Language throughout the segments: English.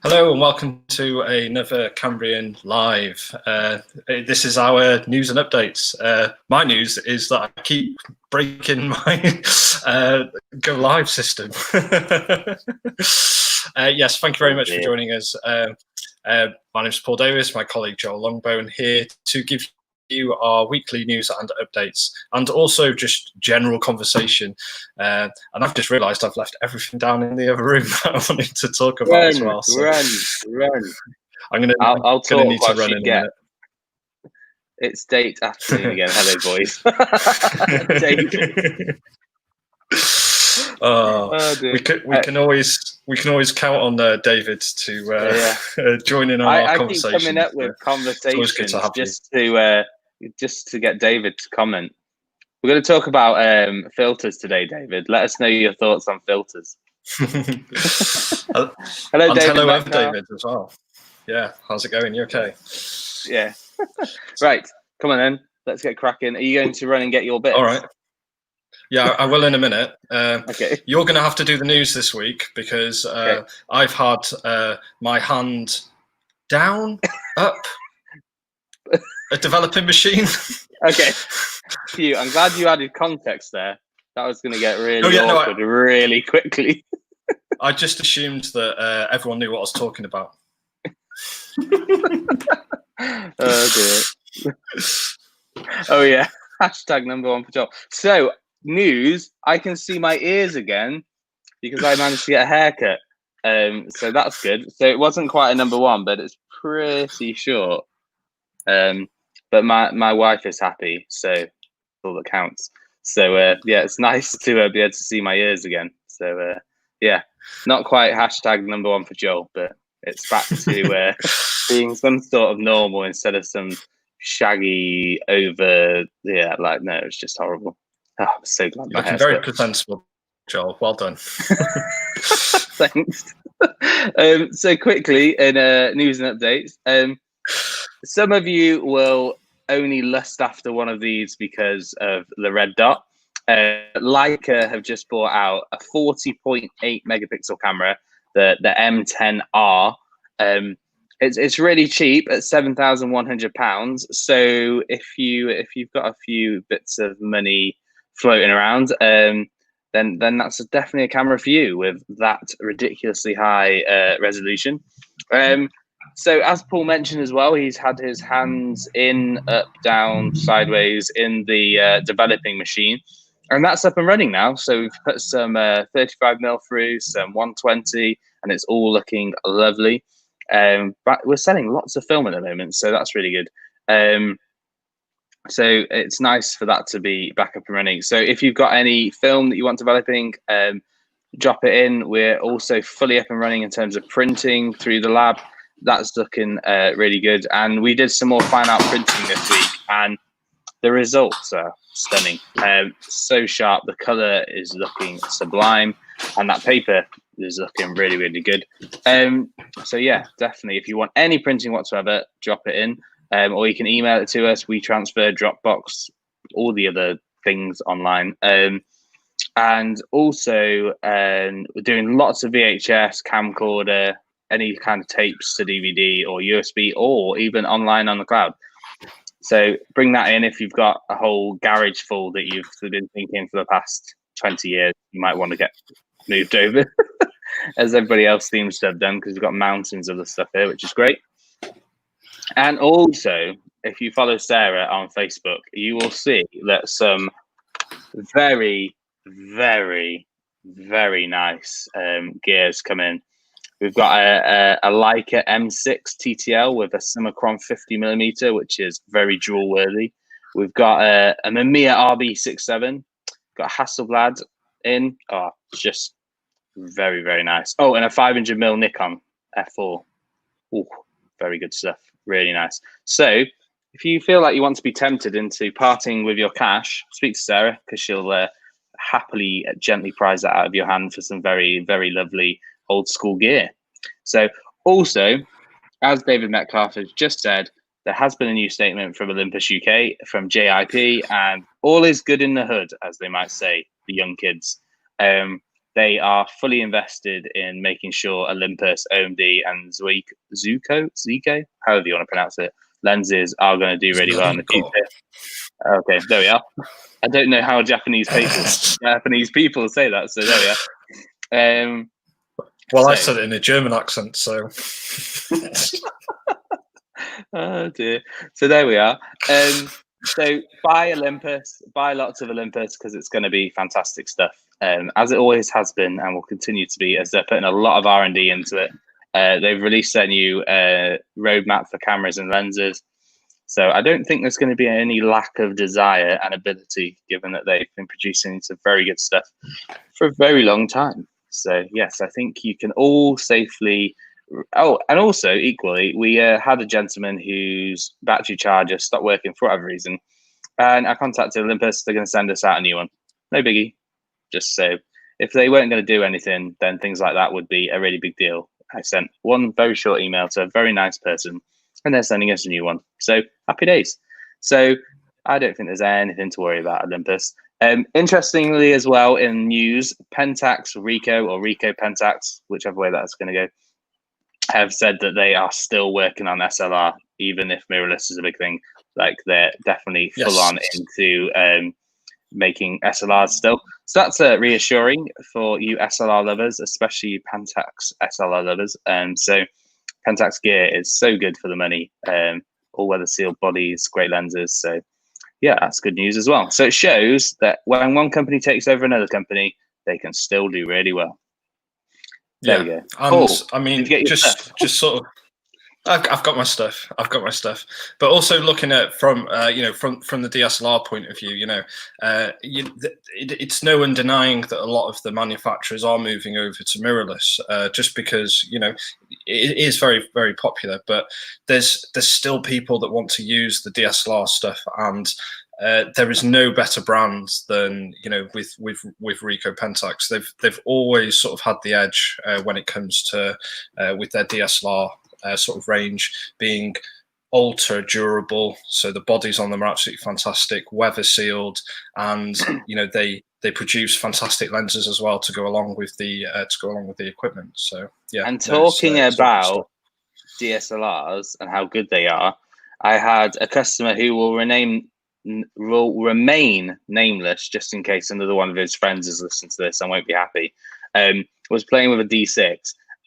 Hello and welcome to another Cambrian Live. This is our news and updates. My news is that I keep breaking my go live system. Yes, thank you very much for joining us. My name is Paul Davis, my colleague Joel Longbone here to give you our weekly news and updates, and also just general conversation. And I've just realised I've left everything down in the other room that I wanted to talk about as well. So Run. I'm gonna need to run in a minute. It's date afternoon again. Hello, boys. We can always count on David to join in on our conversation. I keep coming up with conversations just to get David to comment. We're going to talk about filters today, David. Let us know your thoughts on filters. Hello, David. Hello, David, as well. Yeah, how's it going? You okay? Yeah. Right, come on then. Let's get cracking. Are you going to run and get your bits? All right. Yeah, I will in a minute. Okay. You're going to have to do the news this week because I've had my hand down, up, a developing machine. Okay. Phew, I'm glad you added context there. That was going to get really awkward really quickly. I just assumed that everyone knew what I was talking about. Oh, dear. Oh, yeah. Hashtag #1 for Joel. So, news, I can see my ears again because I managed to get a haircut. So that's good. So it wasn't quite a #1, but it's pretty short. But my wife is happy, so that's all that counts. So yeah, it's nice to be able to see my ears again. So yeah, not quite hashtag #1 for Joel, but it's back to being some sort of normal instead of some shaggy over. Yeah, like no, it's just horrible. Oh, I'm so glad my hair's very presentable, Joel. Well done. Thanks. So quickly in news and updates. Some of you will only lust after one of these because of the red dot. Leica have just brought out a 40.8 megapixel camera, the M10R. It's really cheap at £7,100. So if you've got a few bits of money floating around, then that's definitely a camera for you with that ridiculously high resolution. So as Paul mentioned as well, he's had his hands in, up, down, sideways in the developing machine, and that's up and running now. So we've put some 35mm through, some 120, and it's all looking lovely. But we're selling lots of film at the moment, so that's really good. So it's nice for that to be back up and running. So if you've got any film that you want developing, drop it in. We're also fully up and running in terms of printing through the lab. That's looking really good. And we did some more fine art printing this week, and the results are stunning. So sharp. The color is looking sublime, and that paper is looking really, really good. So yeah, definitely. If you want any printing whatsoever, drop it in. Or you can email it to us. We transfer, Dropbox, all the other things online. And also we're doing lots of VHS, camcorder, any kind of tapes to DVD or USB, or even online on the cloud. So bring that in. If you've got a whole garage full that you've been thinking for the past 20 years, you might want to get moved over, as everybody else seems to have done, because we've got mountains of the stuff here, which is great. And also, if you follow Sarah on Facebook, you will see that some very, very, very nice gears come in. We've got a Leica M6 TTL with a Summicron 50mm, which is very jewel worthy. We've got a Mamiya RB67, got a Hasselblad in. Oh, just very, very nice. Oh, and a 500mm Nikon F4. Oh, very good stuff. Really nice. So if you feel like you want to be tempted into parting with your cash, speak to Sarah, because she'll happily gently prize that out of your hand for some very, very lovely old school gear. So also, as David Metcalf has just said, there has been a new statement from Olympus UK, from JIP, and all is good in the hood, as they might say, the young kids. They've they are fully invested in making sure Olympus, OMD, and Zuiko, however you want to pronounce it, lenses are going to do really well in the future. Okay, there we are. I don't know how Japanese people say that, so there we are. Well, I said it in a German accent, so. Oh dear. So there we are. So buy Olympus, buy lots of Olympus, because it's going to be fantastic stuff, as it always has been and will continue to be, as they're putting a lot of R&D into it. They've released their new roadmap for cameras and lenses. So I don't think there's going to be any lack of desire and ability, given that they've been producing some very good stuff for a very long time. So yes, I think you can all safely. Oh, and also equally, we had a gentleman whose battery charger stopped working for whatever reason, and I contacted Olympus. They're going to send us out a new one. No biggie. Just so if they weren't going to do anything, then things like that would be a really big deal. I sent one very short email to a very nice person, and they're sending us a new one. So happy days. So I don't think there's anything to worry about, Olympus. Interestingly as well, in news, Pentax Ricoh, or Ricoh Pentax, whichever way that's going to go, have said that they are still working on SLR, even if mirrorless is a big thing. Like, they're definitely full on into making SLRs still. So that's reassuring for you SLR lovers, especially Pentax SLR lovers. So Pentax gear is so good for the money. All-weather sealed bodies, great lenses. So yeah, that's good news as well. So it shows that when one company takes over another company, they can still do really well. There we go. And I mean, just sort of, I've got my stuff. But also looking at from from the DSLR point of view, it's no one denying that a lot of the manufacturers are moving over to mirrorless, just because it is very, very popular. But there's still people that want to use the DSLR stuff, and there is no better brand than with Ricoh Pentax. They've always sort of had the edge when it comes to with their DSLR sort of range, being ultra durable. So the bodies on them are absolutely fantastic, weather sealed, and they produce fantastic lenses as well to go along with the equipment. So yeah. And talking about DSLRs and how good they are, I had a customer who will remain nameless, just in case another one of his friends is listening to this and won't be happy. Was playing with a D6,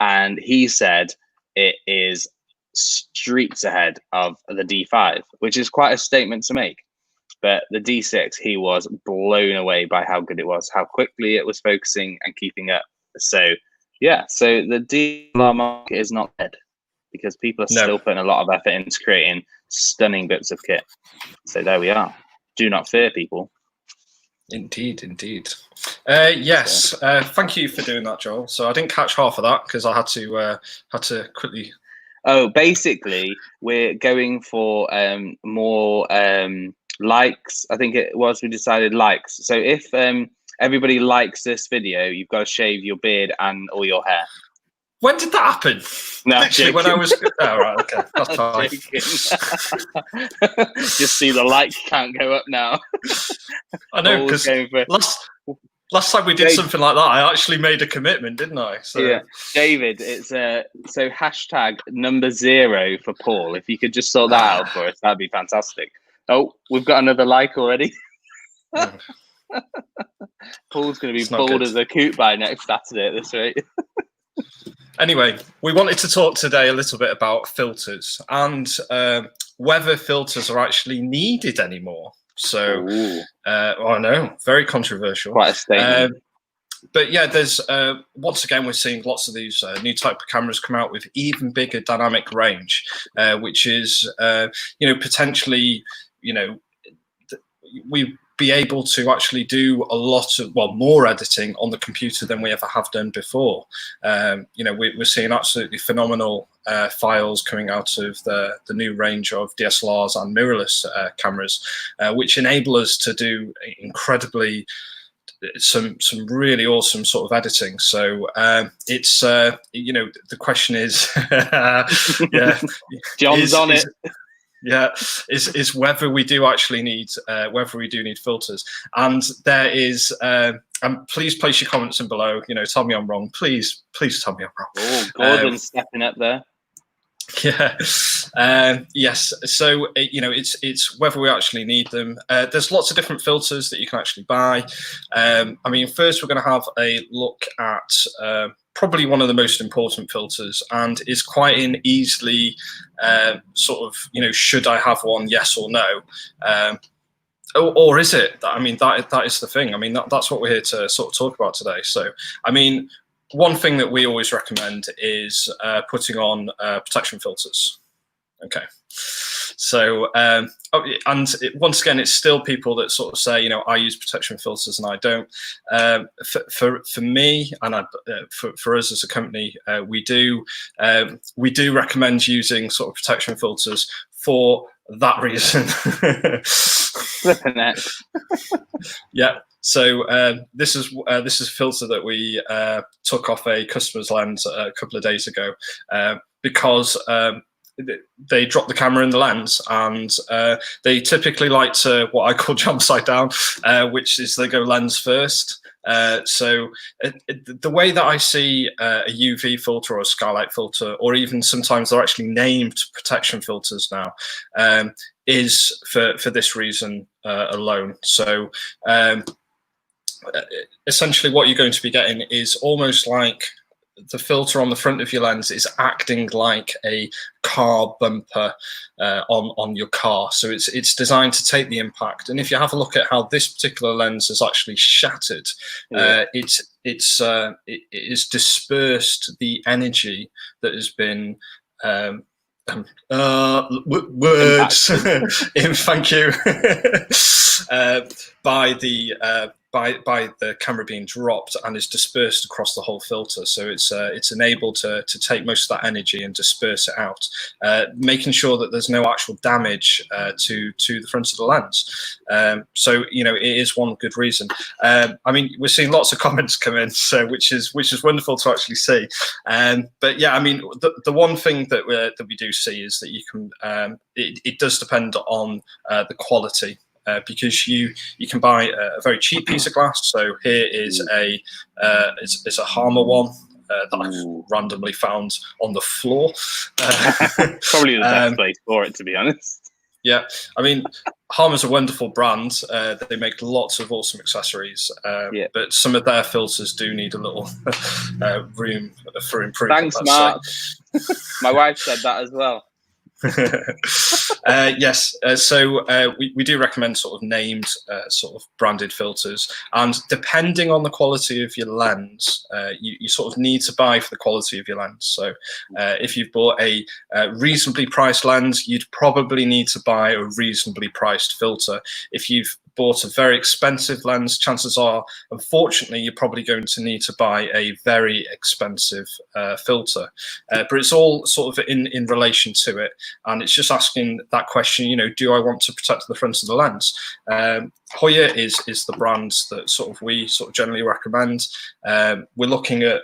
and he said it is streets ahead of the D5, which is quite a statement to make. But the D6, he was blown away by how good it was, how quickly it was focusing and keeping up. So yeah, so the DSLR market is not dead, because people are still putting a lot of effort into creating stunning bits of kit. So there we are. Do not fear, people. Indeed. Yes. Thank you for doing that, Joel. So I didn't catch half of that because I had to quickly. Oh, basically, we're going for more likes. I think it was, we decided likes. So if everybody likes this video, you've got to shave your beard and all your hair. When did that happen? No, literally when I was. Oh, right, okay, that's fine. Just see the like count go up now. I know, because last time we did something like that, I actually made a commitment, didn't I? So. Yeah, David, it's so hashtag #0 for Paul. If you could just sort that out for us, that'd be fantastic. Oh, we've got another like already. Paul's going to be bald as a coot by next Saturday at this rate. Anyway, we wanted to talk today a little bit about filters and whether filters are actually needed anymore. So, I know, very controversial. Quite a statement. But yeah, there's once again we're seeing lots of these new type of cameras come out with even bigger dynamic range, which is potentially we be able to actually do a lot of more editing on the computer than we ever have done before. We're seeing absolutely phenomenal files coming out of the new range of DSLRs and mirrorless cameras, which enable us to do incredibly some really awesome sort of editing. So it's the question is, John's on it. Yeah, is whether we do actually need filters, and there is. And please place your comments in below. Tell me I'm wrong. Please tell me I'm wrong. Oh, Gordon's stepping up there. Yeah. Yes. So it's whether we actually need them. There's lots of different filters that you can actually buy. I mean, first we're going to have a look at probably one of the most important filters, and is quite an easily sort of should I have one? Yes or no. Or is it? I mean, that is the thing. I mean, that's what we're here to sort of talk about today. So, I mean, one thing that we always recommend is putting on protection filters. Okay. So, and once again, it's still people that sort of say, I use protection filters and I don't. For me, and for us as a company, we do recommend using sort of protection filters for that reason. Flipping it. Yeah. So this is a filter that we took off a customer's lens a couple of days ago because they drop the camera in the lens, and they typically like to what I call jump side down, which is they go lens first. So the way that I see a UV filter or a skylight filter, or even sometimes they're actually named protection filters now, is for this reason alone. So essentially what you're going to be getting is almost like the filter on the front of your lens is acting like a car bumper on your car. So it's designed to take the impact. And if you have a look at how this particular lens is actually shattered, it is dispersed the energy that has been words thank you by the camera being dropped, and is dispersed across the whole filter. So it's enabled to take most of that energy and disperse it out, making sure that there's no actual damage to the front of the lens. So it is one good reason. I mean, we're seeing lots of comments come in, so which is wonderful to actually see. But yeah, I mean, the one thing that we do see is that you can it does depend on the quality. Because you can buy a very cheap piece of glass. So here is it's a Harmer one that I've randomly found on the floor. Probably the best place for it, to be honest. Yeah, I mean, Harmer's a wonderful brand. They make lots of awesome accessories, but some of their filters do need a little room for improvement. Thanks, Mark. My wife said that as well. Yes, so we do recommend sort of named sort of branded filters, and depending on the quality of your lens, you sort of need to buy for the quality of your lens. So if you've bought a reasonably priced lens, you'd probably need to buy a reasonably priced filter. If you've bought a very expensive lens, chances are, unfortunately, you're probably going to need to buy a very expensive filter. But it's all sort of in relation to it, and it's just asking that question, do I want to protect the front of the lens? Hoya is the brand that we generally recommend. We're looking at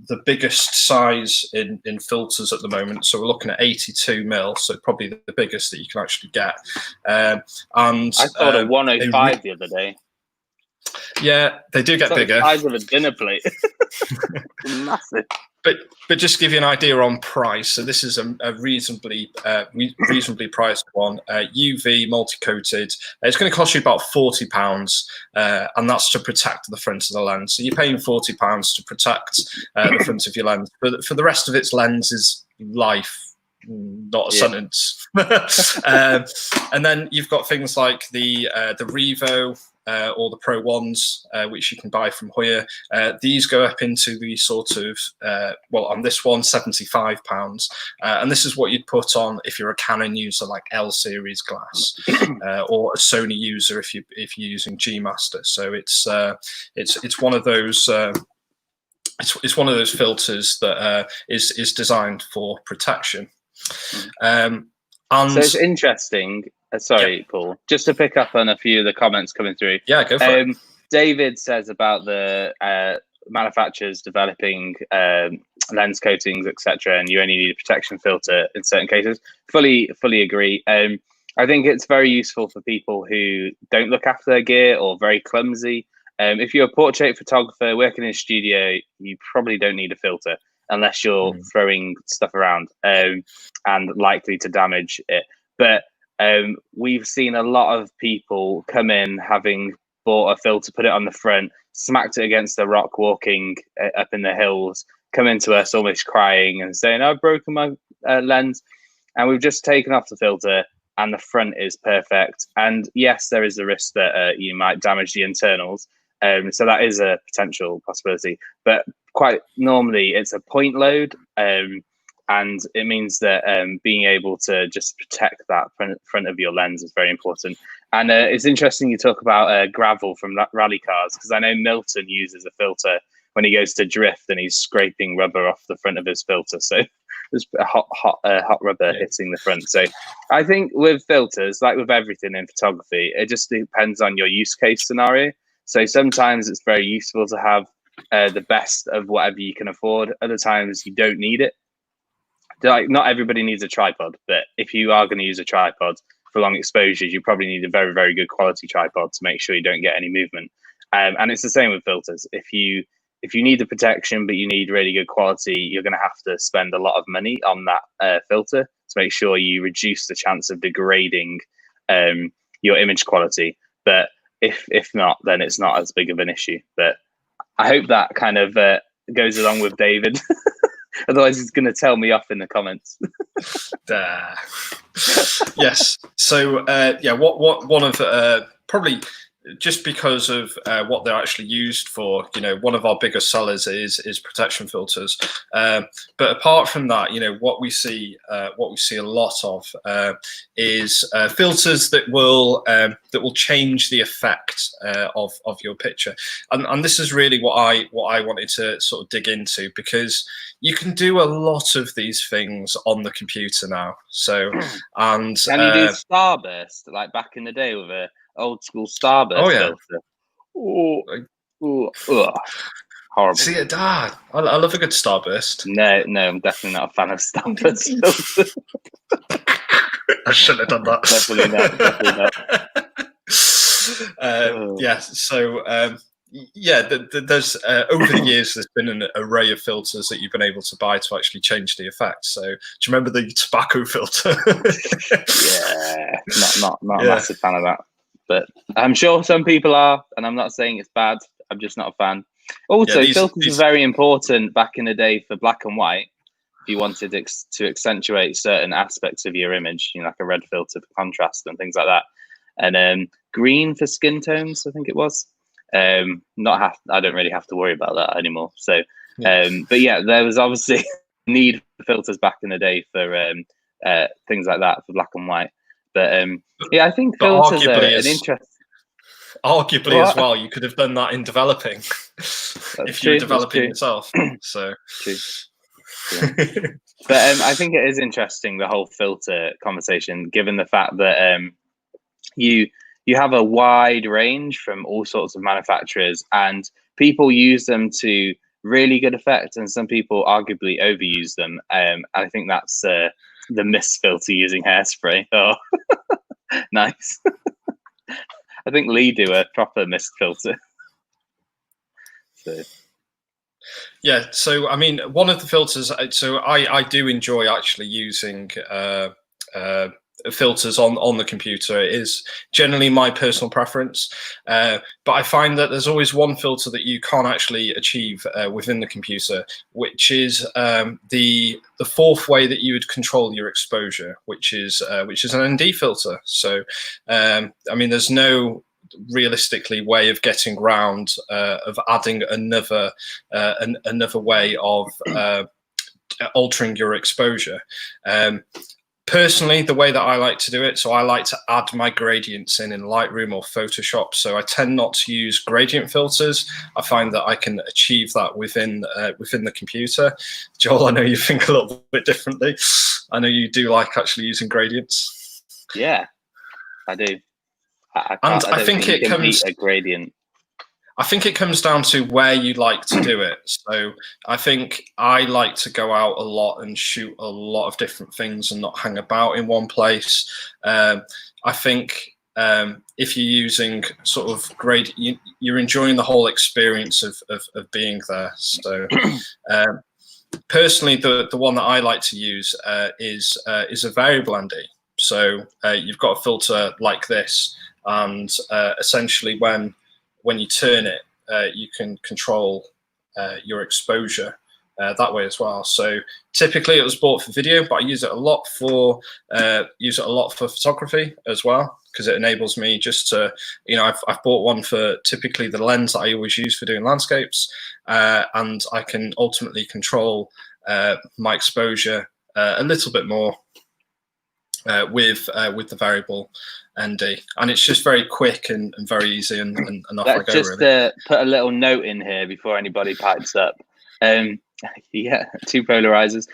the biggest size in filters at the moment, so we're looking at 82 mil, so probably the biggest that you can actually get. And I saw a 105 the other day. Yeah, they do get bigger. The size of a dinner plate. Massive. But just to give you an idea on price, so this is a reasonably priced one, UV multi-coated. It's going to cost you about £40, and that's to protect the front of the lens. So you're paying £40 to protect the front of your lens. But for the rest of its lens is life, not a sentence. And then you've got things like the Revo. Or the Pro ones, which you can buy from Hoya. These go up into the sort of, on this one, £75. And this is what you'd put on if you're a Canon user, like L series glass, or a Sony user if you're using G Master. So it's one of those. It's one of those filters that is designed for protection. And so it's interesting. Sorry, Paul. Just to pick up on a few of the comments coming through. Yeah, go for it. David says about the manufacturers developing lens coatings, etc., and you only need a protection filter in certain cases. Fully agree. I think it's very useful for people who don't look after their gear or very clumsy. If you're a portrait photographer working in a studio, you probably don't need a filter unless you're throwing stuff around and likely to damage it. But we've seen a lot of people come in having bought a filter, put it on the front, smacked it against a rock walking up in the hills, come into us almost crying and saying, I've broken my lens. And we've just taken off the filter and the front is perfect. And yes, there is a risk that you might damage the internals. So that is a potential possibility. But quite normally it's a point load. And it means that being able to just protect that front of your lens is very important. And it's interesting you talk about gravel from rally cars, because I know Milton uses a filter when he goes to drift and he's scraping rubber off the front of his filter. So there's a hot rubber hitting the front. So I think with filters, like with everything in photography, it just depends on your use case scenario. So sometimes it's very useful to have the best of whatever you can afford. Other times you don't need it. Like, not everybody needs a tripod, but if you are going to use a tripod for long exposures, you probably need a very, very good quality tripod to make sure you don't get any movement. And it's the same with filters. If you need the protection, but you need really good quality, you're going to have to spend a lot of money on that filter to make sure you reduce the chance of degrading your image quality. But if not, then it's not as big of an issue. But I hope that kind of goes along with David. Otherwise, he's going to tell me off in the comments. Yes. So, what one of probably just because of what they're actually used for, one of our biggest sellers is protection filters. But apart from that, what we see a lot of is filters that will change the effect of your picture. And this is really what I wanted to sort of dig into, because you can do a lot of these things on the computer now. So, and can you do starburst like back in the day with a old school starburst filter? Horrible. See it, Dad. I love a good starburst. No, I'm definitely not a fan of starburst filter. I shouldn't have done that. Definitely not. Yeah. So there's over the years there's been an array of filters that you've been able to buy to actually change the effect. So do you remember the tobacco filter? Yeah, not a massive fan of that. But I'm sure some people are, and I'm not saying it's bad. I'm just not a fan. Also, filters are very important back in the day for black and white. If you wanted to accentuate certain aspects of your image, like a red filter for contrast and things like that, and green for skin tones, I think it was. I don't really have to worry about that anymore. So, but yeah, there was obviously need for filters back in the day for things like that for black and white. But I think filters are an interest. Arguably, as well, you could have done that in developing if you were developing yourself. So true. Yeah. But I think it is interesting, the whole filter conversation, given the fact that you have a wide range from all sorts of manufacturers, and people use them to really good effect, and some people arguably overuse them. I think that's the mist filter using hairspray. Oh, nice. I think Lee do a proper mist filter. So. Yeah, so I mean, one of the filters. So I do enjoy actually using filters on the computer. It is generally my personal preference, but I find that there's always one filter that you can't actually achieve within the computer, which is the fourth way that you would control your exposure, which is an ND filter. So I mean, there's no realistically way of getting around of adding another way of altering your exposure. Personally, the way that I like to do it, so I like to add my gradients in Lightroom or Photoshop. So I tend not to use gradient filters. I find that I can achieve that within the computer. Joel, I know you think a little bit differently. I know you do like actually using gradients. Yeah, I do. I think it comes a gradient. I think it comes down to where you like to do it. So I think I like to go out a lot and shoot a lot of different things and not hang about in one place. I think if you're using sort of grade, you're enjoying the whole experience of being there. So personally, the one that I like to use is a variable ND. So you've got a filter like this, and essentially when you turn it, you can control your exposure that way as well. So typically it was bought for video, but I use it a lot for photography as well, because it enables me just to, I've bought one for typically the lens that I always use for doing landscapes, and I can ultimately control my exposure a little bit more with the variable ND, and it's just very quick and very easy, and off I go. Just really. Put a little note in here before anybody pipes up. Yeah, two polarizers.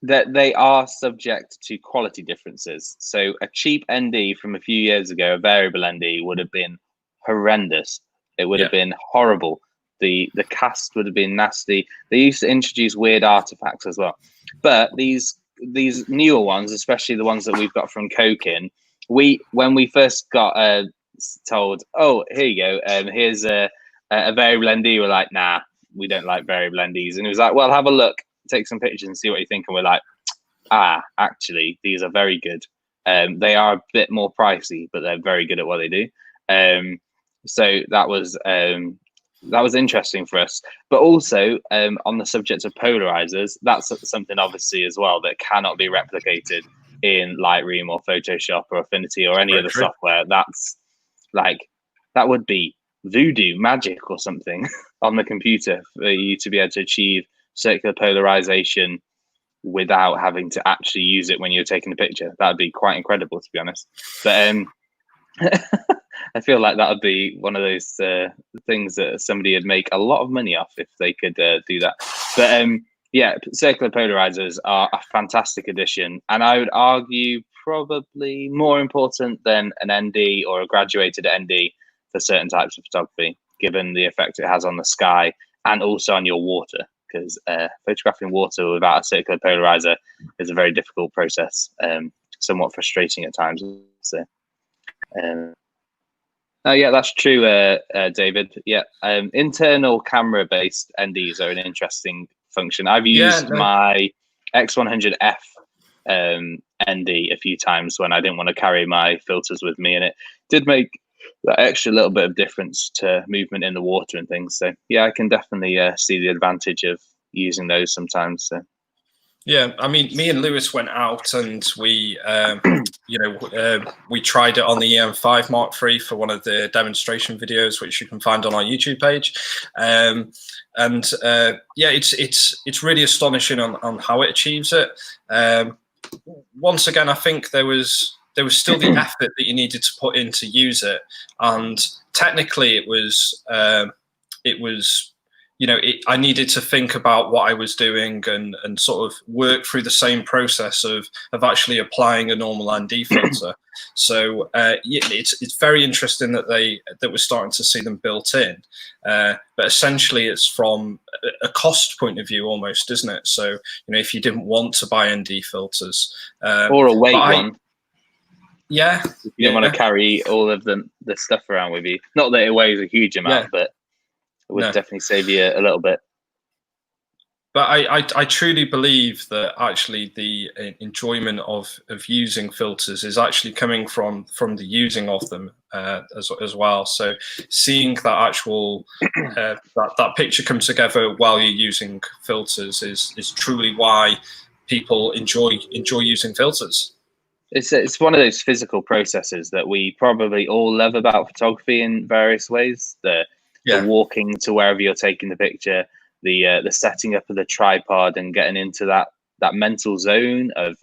That they are subject to quality differences. So a cheap ND from a few years ago, a variable ND, would have been horrendous. It would have been horrible. The cast would have been nasty. They used to introduce weird artifacts as well. But these newer ones, especially the ones that we've got from Kokin, when we first got told, oh, here you go, here's a variable ND, we're like, nah, we don't like variable NDs. And it was like, well, have a look, take some pictures and see what you think. And we're like, actually, these are very good. They are a bit more pricey, but they're very good at what they do. So that was interesting for us. But also on the subject of polarizers, that's something obviously as well that cannot be replicated in Lightroom or Photoshop or Affinity or any other software. That's like, that would be voodoo magic or something on the computer for you to be able to achieve circular polarization without having to actually use it when you're taking a picture. That would be quite incredible, to be honest. But I feel like that would be one of those things that somebody would make a lot of money off if they could do that. But yeah, circular polarizers are a fantastic addition, and I would argue probably more important than an ND or a graduated ND for certain types of photography, given the effect it has on the sky and also on your water, because photographing water without a circular polarizer is a very difficult process, somewhat frustrating at times. So yeah, that's true, David. Yeah, internal camera-based NDs are an interesting function. I've used my X100F ND a few times when I didn't want to carry my filters with me, and it did make that extra little bit of difference to movement in the water and things. So yeah, I can definitely see the advantage of using those sometimes. So yeah, I mean, me and Lewis went out and we we tried it on the EM5 Mark III for one of the demonstration videos, which you can find on our YouTube page. Yeah, it's really astonishing on how it achieves it. Once again, I think there was still the effort that you needed to put in to use it, and technically it was I needed to think about what I was doing and sort of work through the same process of actually applying a normal ND filter. So yeah, it's very interesting that we're starting to see them built in, but essentially it's from a cost point of view almost, isn't it? So if you didn't want to buy ND filters or a weight one. Yeah, you don't want to carry all of the stuff around with you. Not that it weighs a huge amount, but it would definitely save you a little bit. But I truly believe that actually the enjoyment of using filters is actually coming from the using of them as well. So seeing that actual that picture come together while you're using filters is truly why people enjoy using filters. It's one of those physical processes that we probably all love about photography in various ways. The walking to wherever you're taking the picture, the setting up of the tripod and getting into that mental zone of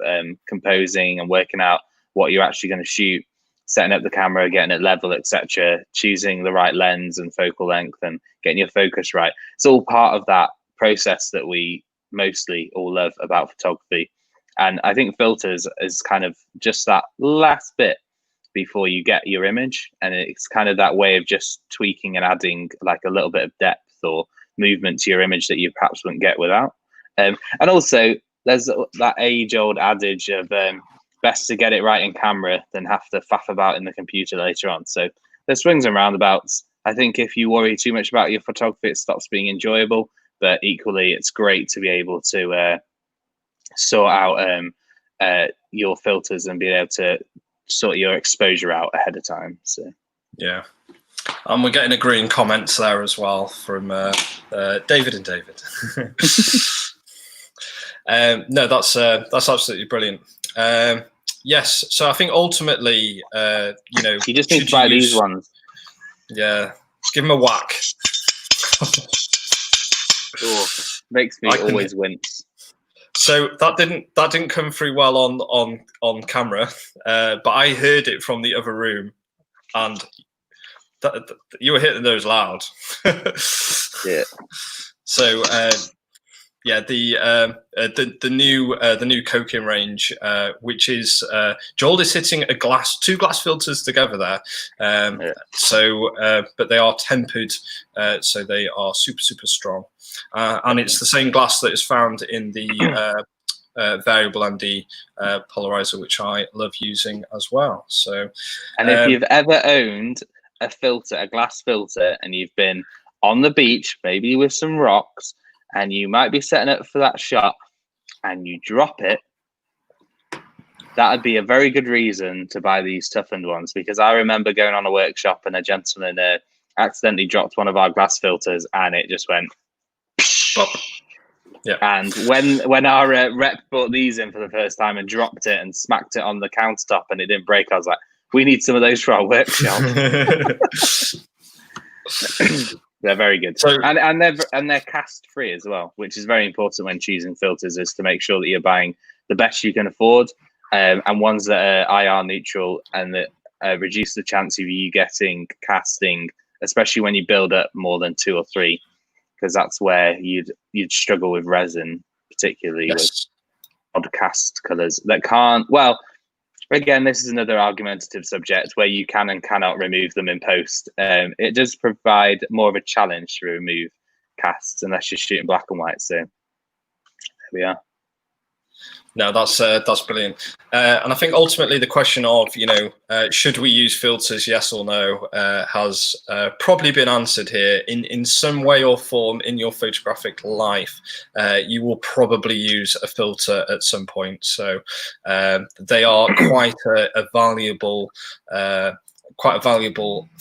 composing and working out what you're actually going to shoot, setting up the camera, getting it level, etc., choosing the right lens and focal length and getting your focus right. It's all part of that process that we mostly all love about photography. And I think filters is kind of just that last bit before you get your image, and it's kind of that way of just tweaking and adding like a little bit of depth or movement to your image that you perhaps wouldn't get without. And also there's that age-old adage of best to get it right in camera than have to faff about in the computer later on. So there's swings and roundabouts. I think if you worry too much about your photography, it stops being enjoyable. But equally, it's great to be able to sort out your filters and be able to sort your exposure out ahead of time. So yeah, and we're getting agreeing comments there as well from David and David. No, that's absolutely brilliant. Yes, so I think ultimately, you know, you just need to buy these ones. Yeah, give them a whack. Sure. Makes me always wince. So that didn't come through well on camera, but I heard it from the other room, and you were hitting those loud. Yeah. So yeah, the new Cokin range, which is Joel is hitting two glass filters together there. Yeah. So, but they are tempered, so they are super strong, and it's the same glass that is found in the variable ND polarizer, which I love using as well. So, and if you've ever owned a glass filter, and you've been on the beach, maybe with some rocks, and you might be setting up for that shot, and you drop it, that would be a very good reason to buy these toughened ones. Because I remember going on a workshop and a gentleman accidentally dropped one of our glass filters, and it just went. Pop. Yeah. And when our rep brought these in for the first time and dropped it and smacked it on the countertop and it didn't break, I was like, we need some of those for our workshop. They're very good. So, and they're cast free as well, which is very important when choosing filters, is to make sure that you're buying the best you can afford, and ones that are IR neutral and that reduce the chance of you getting casting, especially when you build up more than 2 or 3, because that's where you'd struggle with resin, particularly with odd cast colors that can't. Well, again, this is another argumentative subject where you can and cannot remove them in post. It does provide more of a challenge to remove casts unless you're shooting black and white. So there we are. No, that's brilliant. And I think ultimately the question of, you know, should we use filters, yes or no, has probably been answered here. In some way or form in your photographic life, you will probably use a filter at some point. So they are quite a valuable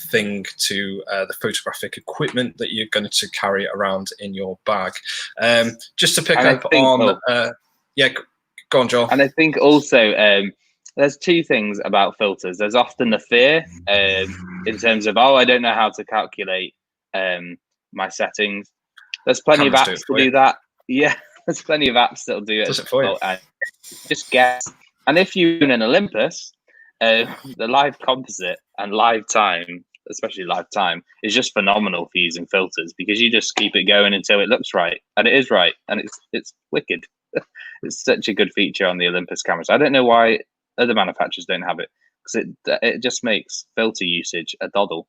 thing to the photographic equipment that you're going to carry around in your bag. Just to pick up on, yeah. Go on, Joel. And I think also there's 2 things about filters. There's often the fear in terms of, I don't know how to calculate my settings. There's plenty of apps to do that. Yeah, there's plenty of apps that'll do it. Does it for you? Just guess. And if you own an Olympus, the live composite and live time, especially live time, is just phenomenal for using filters, because you just keep it going until it looks right, and it is right, and it's wicked. It's such a good feature on the Olympus cameras. I don't know why other manufacturers don't have it, because it just makes filter usage a doddle.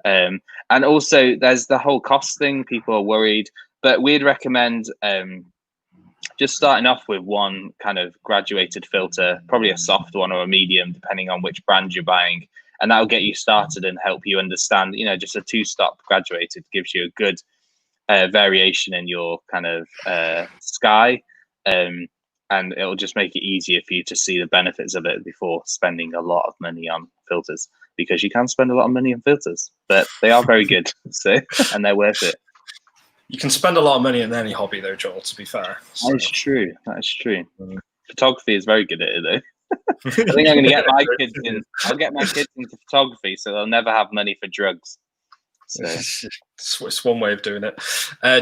And also there's the whole cost thing. People are worried, but we'd recommend just starting off with one kind of graduated filter, probably a soft one or a medium, depending on which brand you're buying. And that'll get you started and help you understand, you know, just a 2-stop graduated gives you a good variation in your kind of sky. And it'll just make it easier for you to see the benefits of it before spending a lot of money on filters, because you can spend a lot of money on filters, but they are very good. So, and they're worth it. You can spend a lot of money in any hobby, though, Joel, to be fair. So. That is true. That is true. Photography is very good at it, though. I think I'm going to get my kids in. I'll get my kids into photography, so they'll never have money for drugs. So. It's one way of doing it.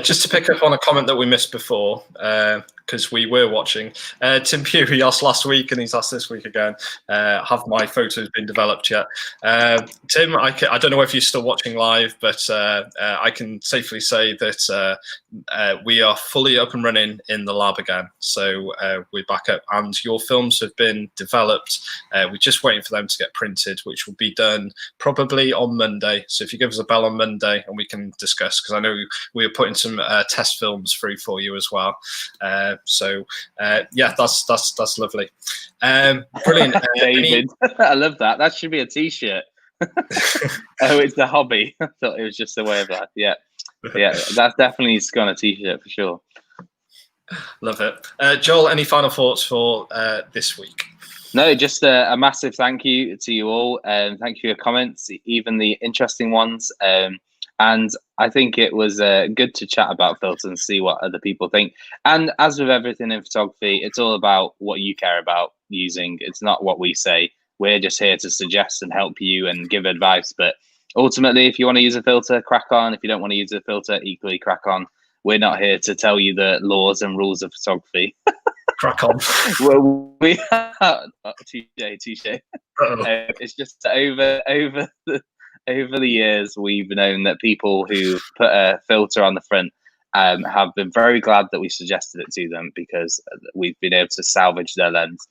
Just to pick up on a comment that we missed before, because we were watching. Tim Pugh, he asked last week and he's asked this week again, have my photos been developed yet? Tim, I don't know if you're still watching live, but I can safely say that we are fully up and running in the lab again. So we're back up and your films have been developed. We're just waiting for them to get printed, which will be done probably on Monday. So if you give us a bell on Monday and we can discuss, because I know we are putting some test films through for you as well. Yeah, that's lovely. Brilliant. David, I love that. That should be a t-shirt. Oh, it's a hobby. I thought it was just a way of life. Yeah, that's definitely gone a t-shirt for sure. Love it. Joel, any final thoughts for this week? No, just a massive thank you to you all. Thank you for your comments, even the interesting ones. And I think it was good to chat about filters and see what other people think. And as with everything in photography, it's all about what you care about using. It's not what we say. We're just here to suggest and help you and give advice. But ultimately, if you want to use a filter, crack on. If you don't want to use a filter, equally crack on. We're not here to tell you the laws and rules of photography. Crack on. Well, we touche. It's just over the years, we've known that people who put a filter on the front have been very glad that we suggested it to them, because we've been able to salvage their lens.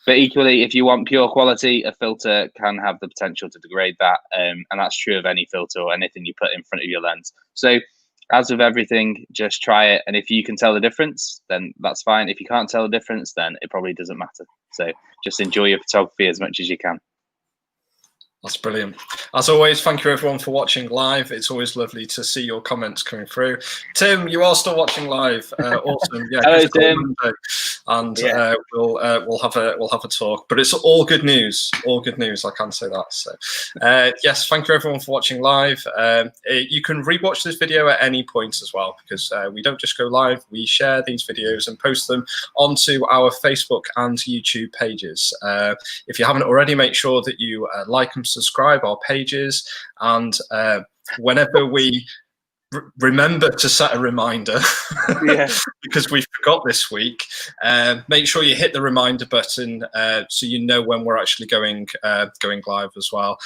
But equally, if you want pure quality, a filter can have the potential to degrade that. And that's true of any filter or anything you put in front of your lens. So as with everything, just try it. And if you can tell the difference, then that's fine. If you can't tell the difference, then it probably doesn't matter. So just enjoy your photography as much as you can. That's brilliant. As always, thank you everyone for watching live. It's always lovely to see your comments coming through. Tim, you are still watching live. Awesome. Yeah, hello, Tim. And we'll have a talk. But it's all good news. All good news. I can say that. So yes, thank you everyone for watching live. You can rewatch this video at any point as well, because we don't just go live. We share these videos and post them onto our Facebook and YouTube pages. If you haven't already, make sure that you like and subscribe our pages, and whenever we remember to set a reminder, because we forgot this week, make sure you hit the reminder button so you know when we're actually going live as well.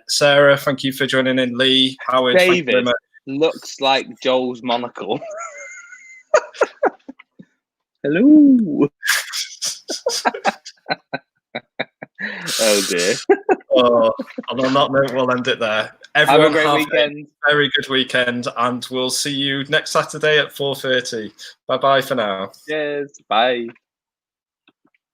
Sarah, thank you for joining in. Lee, Howard, David looks like Joel's monocle. Hello. Oh dear. And on that note, we'll end it there. Everyone have a great weekend. A very good weekend, and we'll see you next Saturday at 4:30. Bye bye for now. Cheers. Bye.